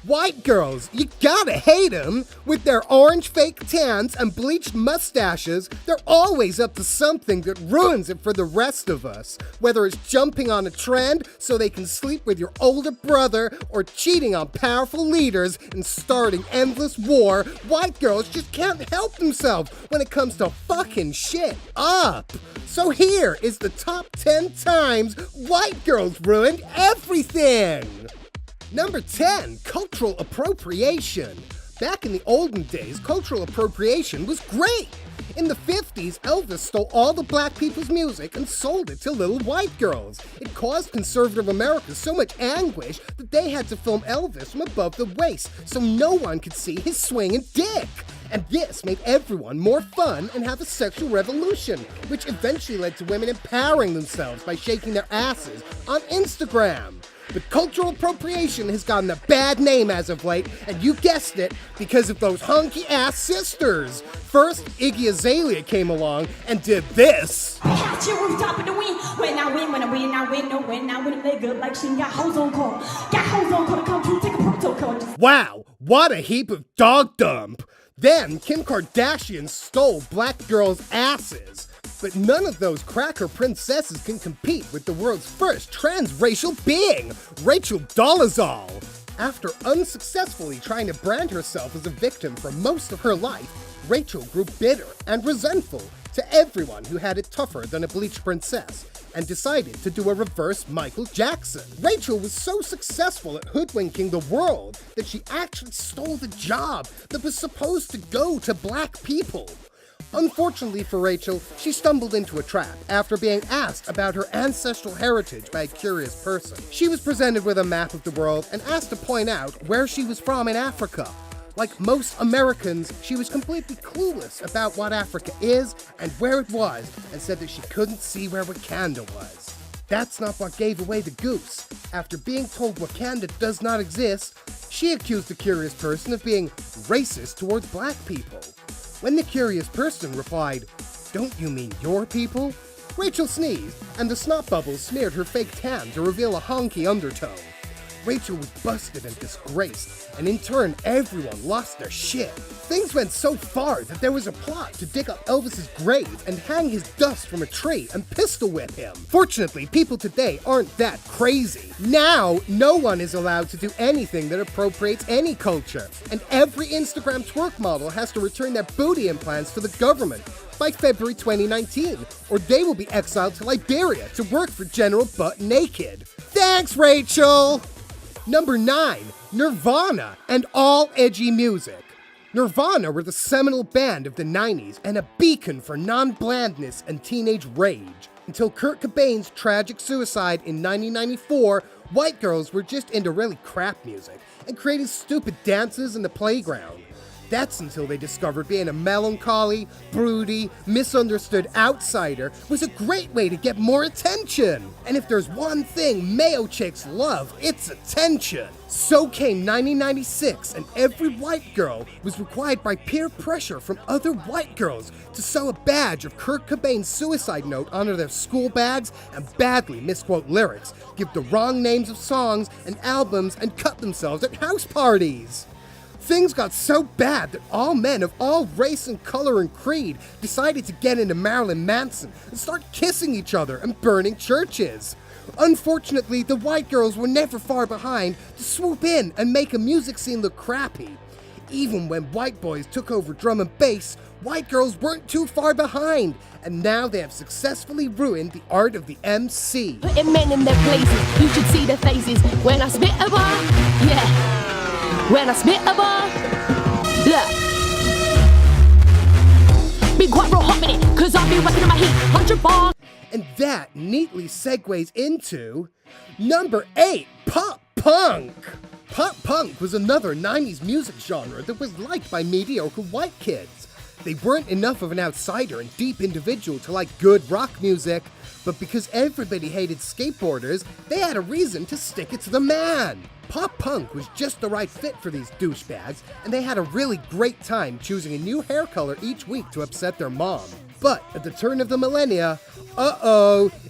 White girls, you gotta hate them! With their orange fake tans and bleached mustaches, they're always up to something that ruins it for the rest of us. Whether it's jumping on a trend so they can sleep with your older brother, or cheating on powerful leaders and starting endless war, white girls just can't help themselves when it comes to fucking shit up. So here is the top 10 times white girls ruined everything! Number 10, cultural appropriation. Back in the olden days, cultural appropriation was great. In the 50s, Elvis stole all the black people's music and sold it to little white girls. It caused conservative America so much anguish that they had to film Elvis from above the waist so no one could see his swinging dick. And this made everyone more fun and have a sexual revolution, which eventually led to women empowering themselves by shaking their asses on Instagram. But cultural appropriation has gotten a bad name as of late, and you guessed it, because of those hunky-ass sisters. First, Iggy Azalea came along and did this. Wow, what a heap of dog dump. Then, Kim Kardashian stole black girls' asses. But none of those cracker princesses can compete with the world's first transracial being, Rachel Dolezal. After unsuccessfully trying to brand herself as a victim for most of her life, Rachel grew bitter and resentful to everyone who had it tougher than a bleached princess, and decided to do a reverse Michael Jackson. Rachel was so successful at hoodwinking the world that she actually stole the job that was supposed to go to black people. Unfortunately for Rachel, she stumbled into a trap after being asked about her ancestral heritage by a curious person. She was presented with a map of the world and asked to point out where she was from in Africa. Like most Americans, she was completely clueless about what Africa is and where it was, and said that she couldn't see where Wakanda was. That's not what gave away the goose. After being told Wakanda does not exist, she accused the curious person of being racist towards black people. When the curious person replied, "Don't you mean your people?" Rachel sneezed, and the snot bubbles smeared her fake tan to reveal a honky undertone. Rachel was busted and disgraced, and in turn, everyone lost their shit. Things went so far that there was a plot to dig up Elvis's grave and hang his dust from a tree and pistol whip him. Fortunately, people today aren't that crazy. Now, no one is allowed to do anything that appropriates any culture, and every Instagram twerk model has to return their booty implants to the government by February 2019, or they will be exiled to Liberia to work for General Butt Naked. Thanks, Rachel! Number 9, Nirvana and all edgy music. Nirvana were the seminal band of the 90s and a beacon for non-blandness and teenage rage. Until Kurt Cobain's tragic suicide in 1994, white girls were just into really crap music and creating stupid dances in the playground. That's until they discovered being a melancholy, broody, misunderstood outsider was a great way to get more attention. And if there's one thing Mayo chicks love, it's attention. So came 1996, and every white girl was required by peer pressure from other white girls to sew a badge of Kurt Cobain's suicide note onto their school bags and badly misquote lyrics, give the wrong names of songs and albums, and cut themselves at house parties. Things got so bad that all men of all race and color and creed decided to get into Marilyn Manson and start kissing each other and burning churches. Unfortunately, the white girls were never far behind to swoop in and make a music scene look crappy. Even when white boys took over drum and bass, white girls weren't too far behind, and now they have successfully ruined the art of the MC. Putting men in their places, you should see their faces. When I spit a bar, yeah. When I spit a bar, look. Be quite real hot minute, cause I'll be working on my heat, 100 bars. And that neatly segues into number 8, pop punk. Pop punk was another 90s music genre that was liked by mediocre white kids. They weren't enough of an outsider and deep individual to like good rock music, but because everybody hated skateboarders, they had a reason to stick it to the man. Pop punk was just the right fit for these douchebags, and they had a really great time choosing a new hair color each week to upset their mom. But at the turn of the millennia,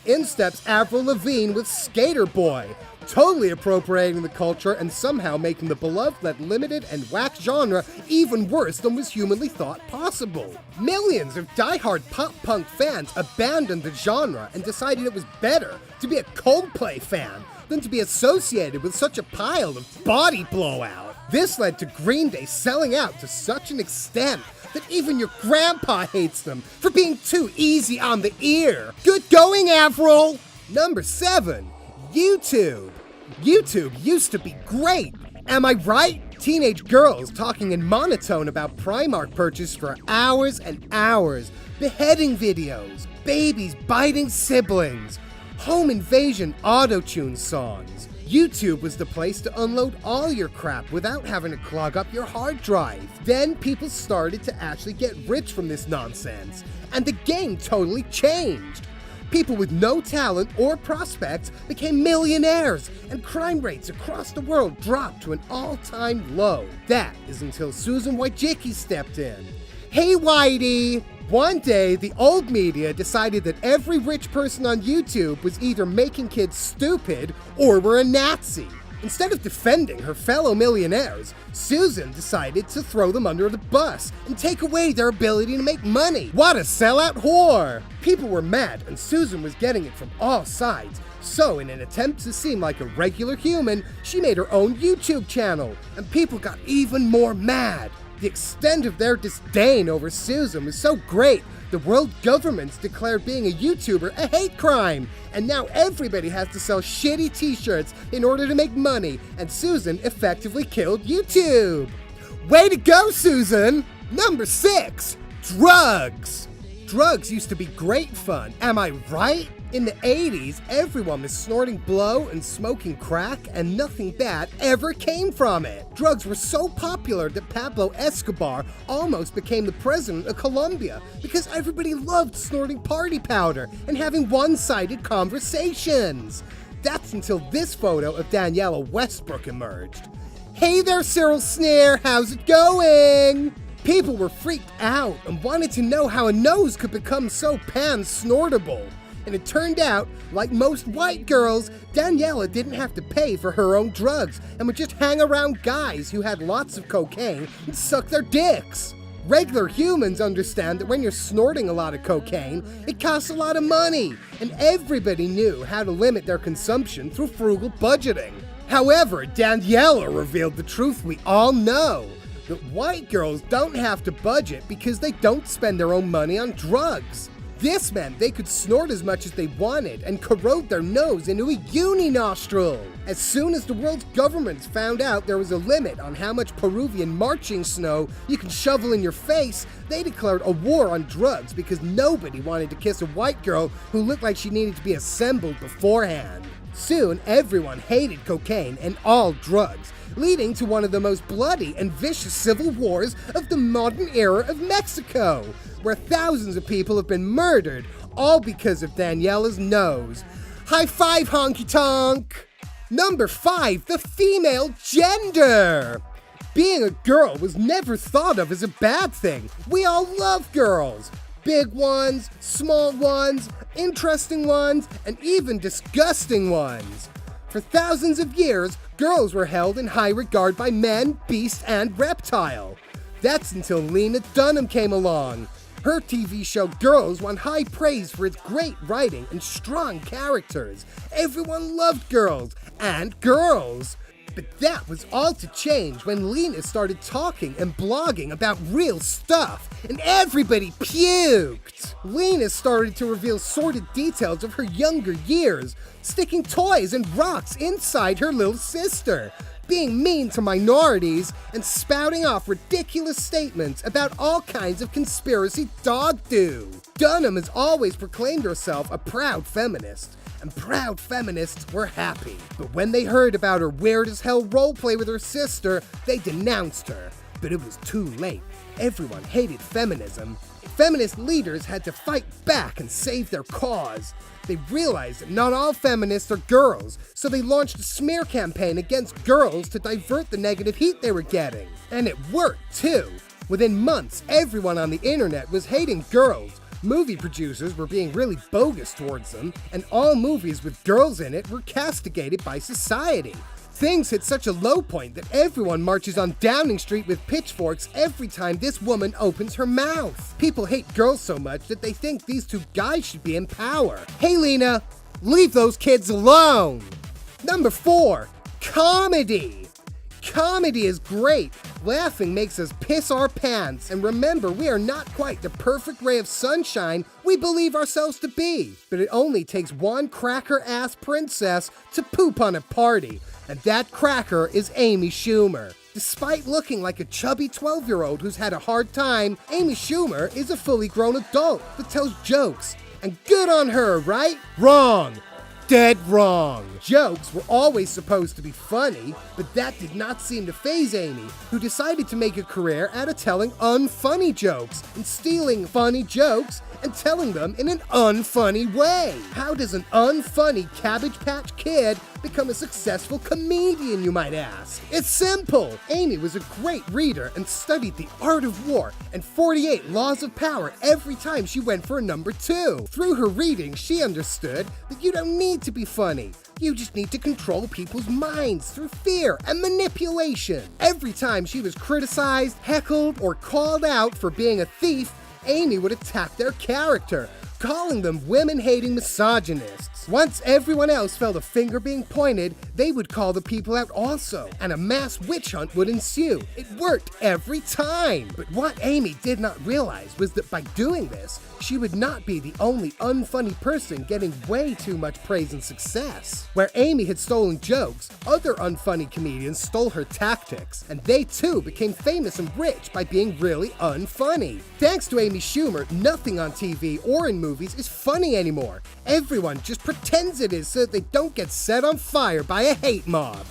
in steps Avril Lavigne with Skater Boy. totally appropriating the culture and somehow making the beloved yet limited and whack genre even worse than was humanly thought possible. Millions of die-hard pop-punk fans abandoned the genre and decided it was better to be a Coldplay fan than to be associated with such a pile of body blowout. This led to Green Day selling out to such an extent that even your grandpa hates them for being too easy on the ear. Good going, Avril! Number 7. YouTube. YouTube used to be great. Am I right? Teenage girls talking in monotone about Primark purchase for hours and hours. Beheading videos. Babies biting siblings. Home invasion auto-tune songs. YouTube was the place to unload all your crap without having to clog up your hard drive. Then people started to actually get rich from this nonsense, and the game totally changed. People with no talent or prospects became millionaires, and crime rates across the world dropped to an all-time low. That is until Susan Wojcicki stepped in. Hey Whitey! One day, the old media decided that every rich person on YouTube was either making kids stupid or were a Nazi. Instead of defending her fellow millionaires, Susan decided to throw them under the bus and take away their ability to make money. What a sellout whore! People were mad, and Susan was getting it from all sides. So, in an attempt to seem like a regular human, she made her own YouTube channel, and people got even more mad. The extent of their disdain over Susan was so great, the world governments declared being a YouTuber a hate crime, and now everybody has to sell shitty t-shirts in order to make money, and Susan effectively killed YouTube. Way to go, Susan! Number 6, drugs. Drugs used to be great fun, am I right? In the 80s, everyone was snorting blow and smoking crack, and nothing bad ever came from it. Drugs were so popular that Pablo Escobar almost became the president of Colombia because everybody loved snorting party powder and having one-sided conversations. That's until this photo of Daniela Westbrook emerged. Hey there, Cyril Sneer, how's it going? People were freaked out and wanted to know how a nose could become so pan-snortable. And it turned out, like most white girls, Daniela didn't have to pay for her own drugs and would just hang around guys who had lots of cocaine and suck their dicks. Regular humans understand that when you're snorting a lot of cocaine, it costs a lot of money, and everybody knew how to limit their consumption through frugal budgeting. However, Daniela revealed the truth we all know, that white girls don't have to budget because they don't spend their own money on drugs. This meant they could snort as much as they wanted and corrode their nose into a uni-nostril. As soon as the world's governments found out there was a limit on how much Peruvian marching snow you can shovel in your face, they declared a war on drugs because nobody wanted to kiss a white girl who looked like she needed to be assembled beforehand. Soon, everyone hated cocaine and all drugs, leading to one of the most bloody and vicious civil wars of the modern era of Mexico, where thousands of people have been murdered, all because of Daniela's nose. High five, honky tonk! Number 5, the female gender! Being a girl was never thought of as a bad thing. We all love girls. Big ones, small ones, interesting ones, and even disgusting ones. For thousands of years, girls were held in high regard by men, beast, and reptile. That's until Lena Dunham came along. Her TV show Girls won high praise for its great writing and strong characters. Everyone loved girls, and girls. But that was all to change when Lena started talking and blogging about real stuff, and everybody puked. Lena started to reveal sordid details of her younger years, sticking toys and rocks inside her little sister, being mean to minorities, and spouting off ridiculous statements about all kinds of conspiracy dog-do. Dunham has always proclaimed herself a proud feminist, and proud feminists were happy. But when they heard about her weird-as-hell roleplay with her sister, they denounced her. But it was too late. Everyone hated feminism. Feminist leaders had to fight back and save their cause. They realized that not all feminists are girls, so they launched a smear campaign against girls to divert the negative heat they were getting. And it worked, too. Within months, everyone on the internet was hating girls, Movie producers were being really bogus towards them, and all movies with girls in it were castigated by society. Things hit such a low point that everyone marches on Downing Street with pitchforks every time this woman opens her mouth. People hate girls so much that they think these two guys should be in power. Hey Lena, leave those kids alone! Number 4, comedy. Comedy is great. Laughing makes us piss our pants. And remember, we are not quite the perfect ray of sunshine we believe ourselves to be. But it only takes one cracker-ass princess to poop on a party. And that cracker is Amy Schumer. Despite looking like a chubby 12-year-old who's had a hard time, Amy Schumer is a fully grown adult that tells jokes. And good on her, right? Wrong. Dead wrong. Jokes were always supposed to be funny, but that did not seem to faze Amy, who decided to make a career out of telling unfunny jokes and stealing funny jokes and telling them in an unfunny way. How does an unfunny Cabbage Patch Kid become a successful comedian, you might ask? It's simple. Amy was a great reader and studied the art of war and 48 laws of power every time she went for a number 2. Through her reading, she understood that you don't need to be funny. You just need to control people's minds through fear and manipulation. Every time she was criticized, heckled, or called out for being a thief, Amy would attack their character, calling them women-hating misogynists. Once everyone else felt a finger being pointed, they would call the people out also, and a mass witch hunt would ensue. It worked every time. But what Amy did not realize was that by doing this, she would not be the only unfunny person getting way too much praise and success. Where Amy had stolen jokes, other unfunny comedians stole her tactics, and they too became famous and rich by being really unfunny. Thanks to Amy Schumer, nothing on TV or in movies is funny anymore. Everyone just pretends it is so that they don't get set on fire by a hate mob.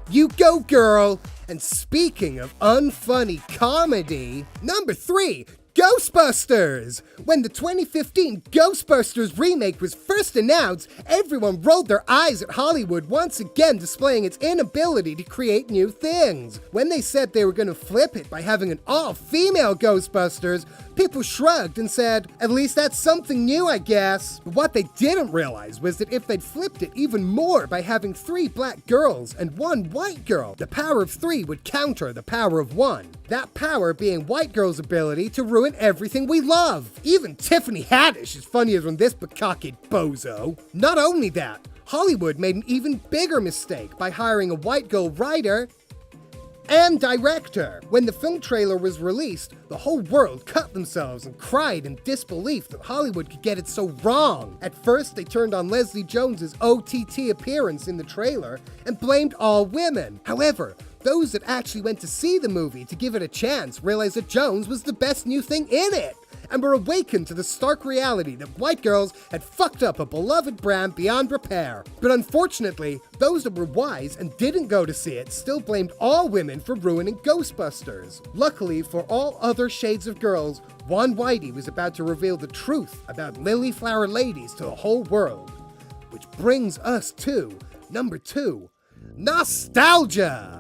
You go, girl! And speaking of unfunny comedy, number 3, Ghostbusters! When the 2015 Ghostbusters remake was first announced, everyone rolled their eyes at Hollywood once again displaying its inability to create new things. When they said they were going to flip it by having an all-female Ghostbusters, people shrugged and said, at least that's something new, I guess. But what they didn't realize was that if they'd flipped it even more by having 3 black girls and 1 white girl, the power of 3 would counter the power of 1. That power being white girl's ability to ruin everything we love. Even Tiffany Haddish is funnier than this peacocked bozo. Not only that, Hollywood made an even bigger mistake by hiring a white girl writer and director. When the film trailer was released, the whole world cut themselves and cried in disbelief that Hollywood could get it so wrong. At first, they turned on Leslie Jones's OTT appearance in the trailer and blamed all women. However, those that actually went to see the movie to give it a chance realized that Jones was the best new thing in it, and were awakened to the stark reality that white girls had fucked up a beloved brand beyond repair. But unfortunately, those that were wise and didn't go to see it still blamed all women for ruining Ghostbusters. Luckily for all other shades of girls, Juan Whitey was about to reveal the truth about lily flower ladies to the whole world. Which brings us to number 2, nostalgia.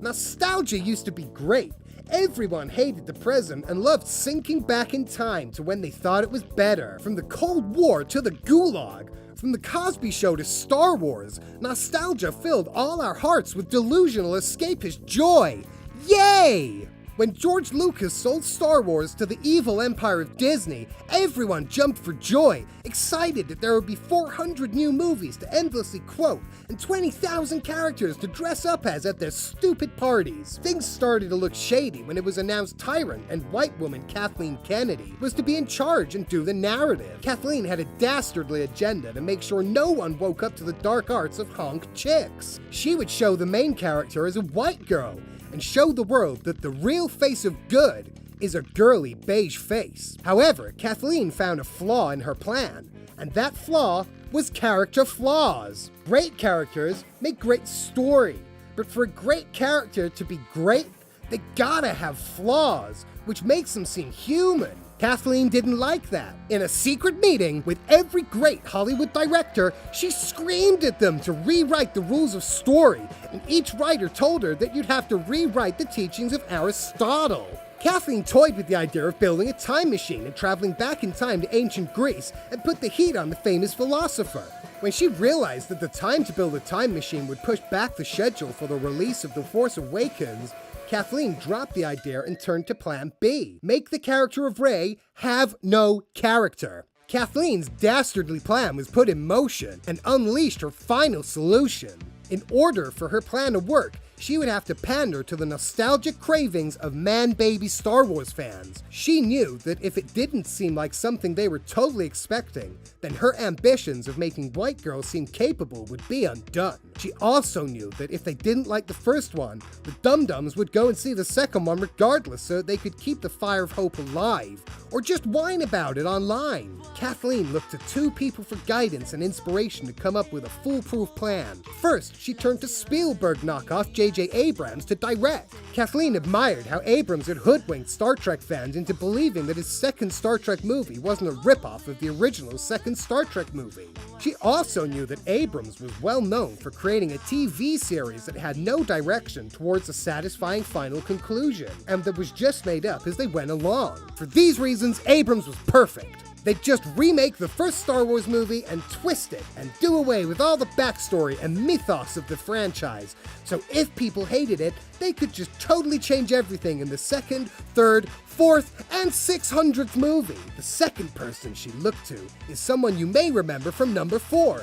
Nostalgia used to be great. Everyone hated the present and loved sinking back in time to when they thought it was better. From the Cold War to the Gulag, from the Cosby Show to Star Wars, nostalgia filled all our hearts with delusional escapist joy. Yay! When George Lucas sold Star Wars to the evil empire of Disney, everyone jumped for joy, excited that there would be 400 new movies to endlessly quote and 20,000 characters to dress up as at their stupid parties. Things started to look shady when it was announced tyrant and white woman Kathleen Kennedy was to be in charge and do the narrative. Kathleen had a dastardly agenda to make sure no one woke up to the dark arts of honk chicks. She would show the main character as a white girl, and show the world that the real face of good is a girly beige face. However, Kathleen found a flaw in her plan, and that flaw was character flaws. Great characters make great story, but for a great character to be great, they gotta have flaws, which makes them seem human. Kathleen didn't like that. In a secret meeting with every great Hollywood director, she screamed at them to rewrite the rules of story, and each writer told her that you'd have to rewrite the teachings of Aristotle. Kathleen toyed with the idea of building a time machine and traveling back in time to ancient Greece and put the heat on the famous philosopher. When she realized that the time to build a time machine would push back the schedule for the release of The Force Awakens, Kathleen dropped the idea and turned to plan B. Make the character of Rey have no character. Kathleen's dastardly plan was put in motion and unleashed her final solution. In order for her plan to work, she would have to pander to the nostalgic cravings of man-baby Star Wars fans. She knew that if it didn't seem like something they were totally expecting, then her ambitions of making white girls seem capable would be undone. She also knew that if they didn't like the first one, the dum-dums would go and see the second one regardless so they could keep the fire of hope alive, or just whine about it online. Kathleen looked to two people for guidance and inspiration to come up with a foolproof plan. First, she turned to Spielberg knockoff J.J. Abrams to direct. Kathleen admired how Abrams had hoodwinked Star Trek fans into believing that his second Star Trek movie wasn't a ripoff of the original second Star Trek movie. She also knew that Abrams was well known for creating a TV series that had no direction towards a satisfying final conclusion, and that was just made up as they went along. For these reasons, Abrams was perfect. They'd just remake the first Star Wars movie and twist it and do away with all the backstory and mythos of the franchise. So if people hated it, they could just totally change everything in the second, third, fourth, and 600th movie. The second person she looked to is someone you may remember from number 4.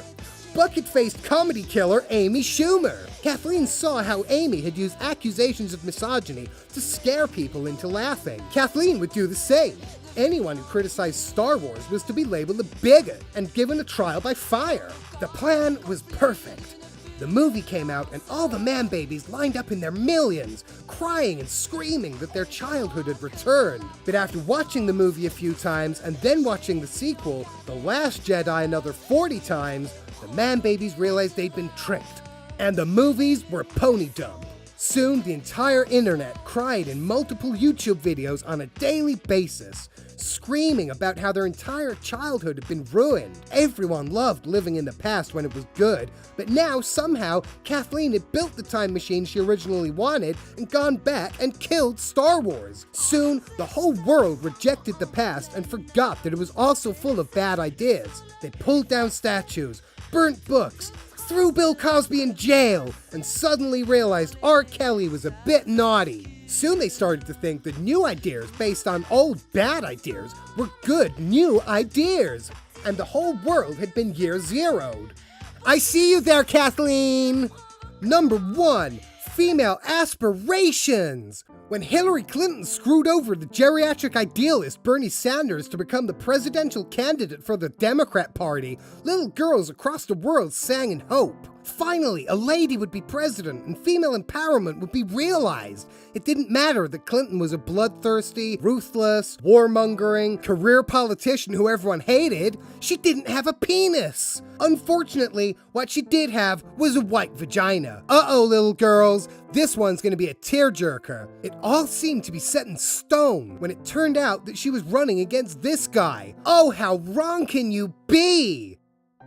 Bucket-faced comedy killer Amy Schumer. Kathleen saw how Amy had used accusations of misogyny to scare people into laughing. Kathleen would do the same. Anyone who criticized Star Wars was to be labeled a bigot and given a trial by fire. The plan was perfect. The movie came out and all the man-babies lined up in their millions, crying and screaming that their childhood had returned. But after watching the movie a few times and then watching the sequel, The Last Jedi, another 40 times, the man-babies realized they'd been tricked. And the movies were pony dumb. Soon, the entire internet cried in multiple YouTube videos on a daily basis, screaming about how their entire childhood had been ruined. Everyone loved living in the past when it was good, but now somehow Kathleen had built the time machine she originally wanted and gone back and killed Star Wars. Soon, the whole world rejected the past and forgot that it was also full of bad ideas. They pulled down statues, burnt books, threw Bill Cosby in jail, and suddenly realized R. Kelly was a bit naughty. Soon they started to think that new ideas based on old bad ideas were good new ideas, and the whole world had been year zeroed. I see you there, Kathleen! Number 1. Female aspirations. When Hillary Clinton screwed over the geriatric idealist Bernie Sanders to become the presidential candidate for the Democrat Party, little girls across the world sang in hope. Finally, a lady would be president and female empowerment would be realized. It didn't matter that Clinton was a bloodthirsty, ruthless, warmongering, career politician who everyone hated. She didn't have a penis. Unfortunately, what she did have was a white vagina. Uh-oh, little girls, this one's gonna be a tearjerker. It all seemed to be set in stone when it turned out that she was running against this guy. Oh, how wrong can you be?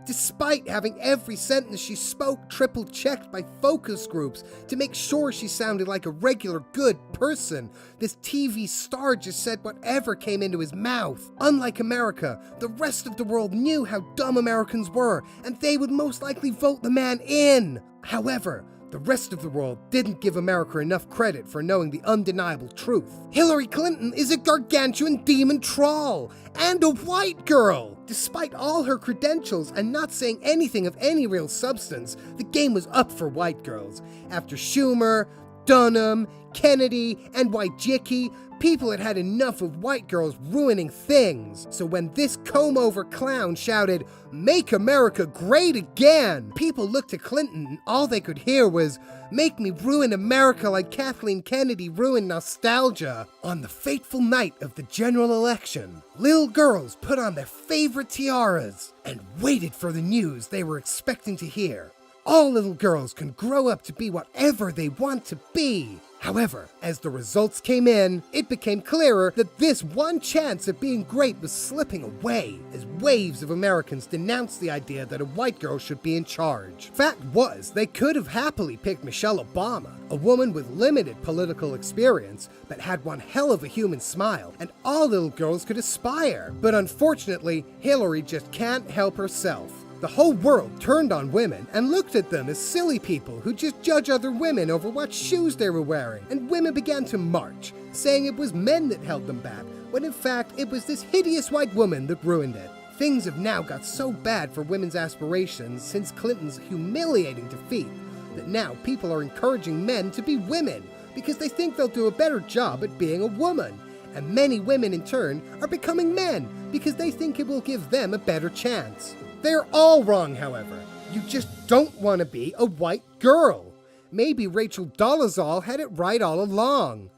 Despite having every sentence she spoke triple-checked by focus groups to make sure she sounded like a regular good person, this TV star just said whatever came into his mouth. Unlike America, the rest of the world knew how dumb Americans were, and they would most likely vote the man in. However, the rest of the world didn't give America enough credit for knowing the undeniable truth. Hillary Clinton is a gargantuan demon troll and a white girl. Despite all her credentials and not saying anything of any real substance, the game was up for white girls. After Schumer, Dunham, Kennedy, and Wojcicki, people had had enough of white girls ruining things. So when this comb-over clown shouted, "Make America Great Again," people looked to Clinton and all they could hear was, "Make me ruin America like Kathleen Kennedy ruined nostalgia." On the fateful night of the general election, little girls put on their favorite tiaras and waited for the news they were expecting to hear. All little girls can grow up to be whatever they want to be. However, as the results came in, it became clearer that this one chance at being great was slipping away as waves of Americans denounced the idea that a white girl should be in charge. Fact was, they could have happily picked Michelle Obama, a woman with limited political experience, but had one hell of a human smile, and all little girls could aspire. But unfortunately, Hillary just can't help herself. The whole world turned on women and looked at them as silly people who just judge other women over what shoes they were wearing, and women began to march, saying it was men that held them back, when in fact it was this hideous white woman that ruined it. Things have now got so bad for women's aspirations since Clinton's humiliating defeat that now people are encouraging men to be women because they think they'll do a better job at being a woman. And many women in turn are becoming men because they think it will give them a better chance. They're all wrong, however. You just don't want to be a white girl. Maybe Rachel Dolezal had it right all along.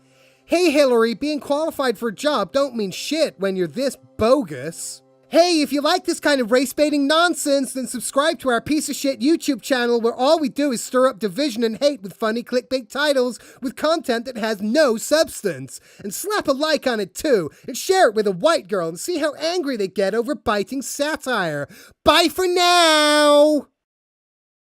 Hey Hillary, being qualified for a job don't mean shit when you're this bogus. Hey, if you like this kind of race-baiting nonsense, then subscribe to our piece of shit YouTube channel where all we do is stir up division and hate with funny clickbait titles with content that has no substance. And slap a like on it too, and share it with a white girl and see how angry they get over biting satire. Bye for now!